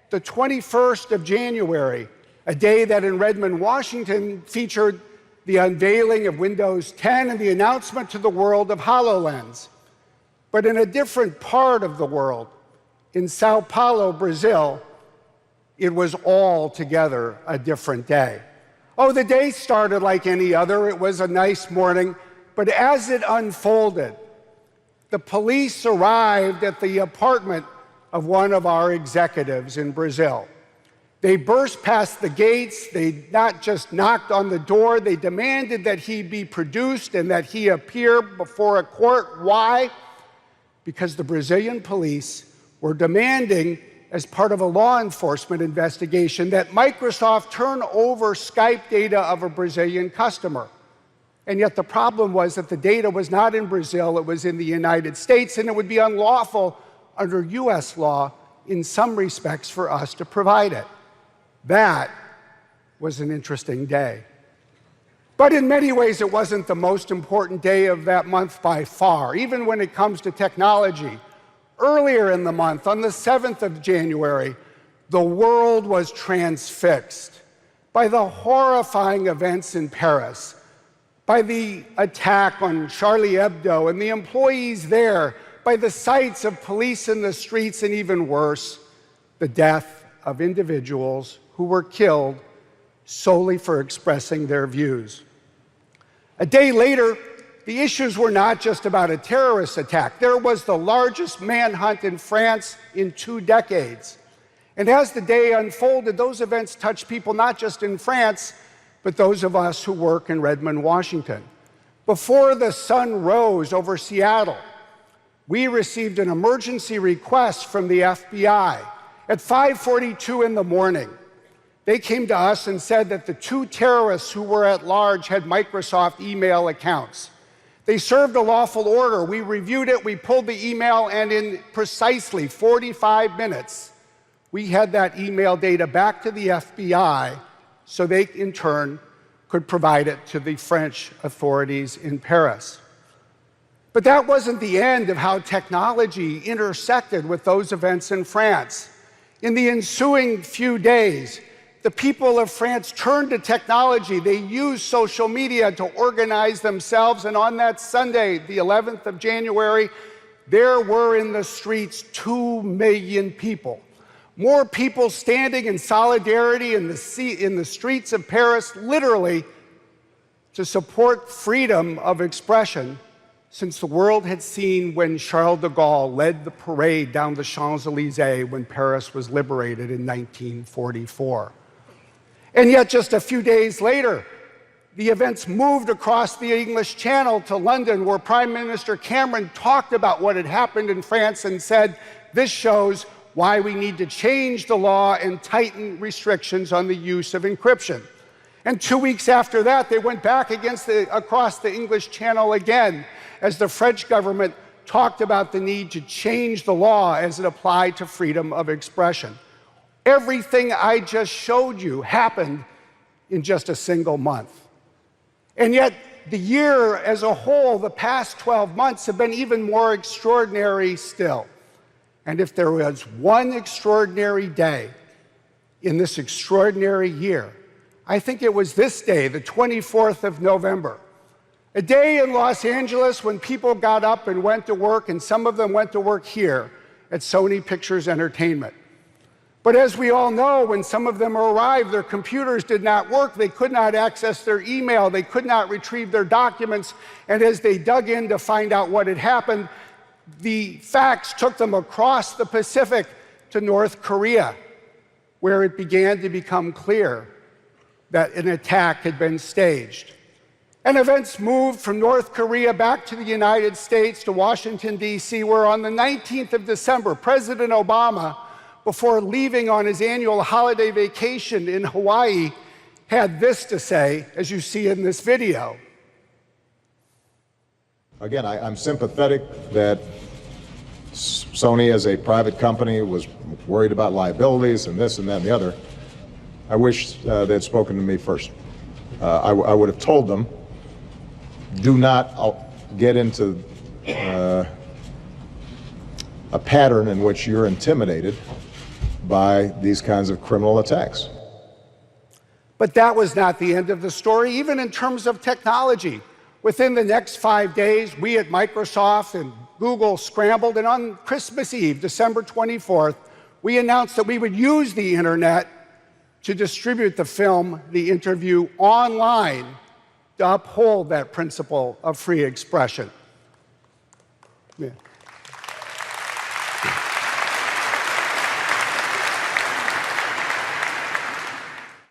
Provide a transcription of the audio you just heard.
the 21st of January, a day that in Redmond, Washington featured the unveiling of Windows 10 and the announcement to the world of HoloLens. But in a different part of the world, in Sao Paulo, Brazil, it was altogether a different day. Oh, the day started like any other. It was a nice morning. But as it unfolded, the police arrived at the apartment of one of our executives in Brazil. They burst past the gates. They not just knocked on the door, they demanded that he be produced and that he appear before a court. Why? Because the Brazilian police were demanding, as part of a law enforcement investigation, that Microsoft turn over Skype data of a Brazilian customer. And yet the problem was that the data was not in Brazil, it was in the United States, and it would be unlawful under US law in some respects for us to provide it. That was an interesting day. But in many ways, it wasn't the most important day of that month by far, even when it comes to technology. Earlier in the month, on the 7th of January, the world was transfixed by the horrifying events in Paris, by the attack on Charlie Hebdo and the employees there, by the sights of police in the streets, and even worse, the death of individuals who were killed solely for expressing their views. A day later, the issues were not just about a terrorist attack. There was the largest manhunt in France in 2 decades. And as the day unfolded, those events touched people not just in France, but those of us who work in Redmond, Washington. Before the sun rose over Seattle, we received an emergency request from the FBI. At 5:42 in the morning, they came to us and said that the 2 terrorists who were at large had Microsoft email accounts. They served a lawful order. We reviewed it, we pulled the email, and in precisely 45 minutes, we had that email data back to the FBI so they, in turn, could provide it to the French authorities in Paris. But that wasn't the end of how technology intersected with those events in France. In the ensuing few days, the people of France turned to technology. They used social media to organize themselves, and on that Sunday, the 11th of January, there were in the streets 2 million people. More people standing in solidarity in the streets of Paris, literally, to support freedom of expression, since the world had seen when Charles de Gaulle led the parade down the Champs-Élysées when Paris was liberated in 1944. And yet, just a few days later, the events moved across the English Channel to London, where Prime Minister Cameron talked about what had happened in France and said, this shows why we need to change the law and tighten restrictions on the use of encryption. And 2 weeks after that, they went back across the English Channel again, as the French government talked about the need to change the law as it applied to freedom of expression. Everything I just showed you happened in just a single month. And yet, the year as a whole, the past 12 months, have been even more extraordinary still. And if there was one extraordinary day in this extraordinary year, I think it was this day, the 24th of November. A day in Los Angeles when people got up and went to work, and some of them went to work here at Sony Pictures Entertainment. But as we all know, when some of them arrived, their computers did not work, they could not access their email, they could not retrieve their documents, and as they dug in to find out what had happened, the facts took them across the Pacific to North Korea, where it began to become clear that an attack had been staged. And events moved from North Korea back to the United States, to Washington, D.C., where on the 19th of December, President Obama, before leaving on his annual holiday vacation in Hawaii, had this to say, as you see in this video. Again, I'm sympathetic that Sony, as a private company, was worried about liabilities and this and that and the other. I wish they'd spoken to me first. I would have told them, do not get into a pattern in which you're intimidated by these kinds of criminal attacks. But that was not the end of the story, even in terms of technology. Within the next 5 days, we at Microsoft and Google scrambled, and on Christmas Eve, December 24th, we announced that we would use the internet to distribute the film, The Interview, online to uphold that principle of free expression. Yeah.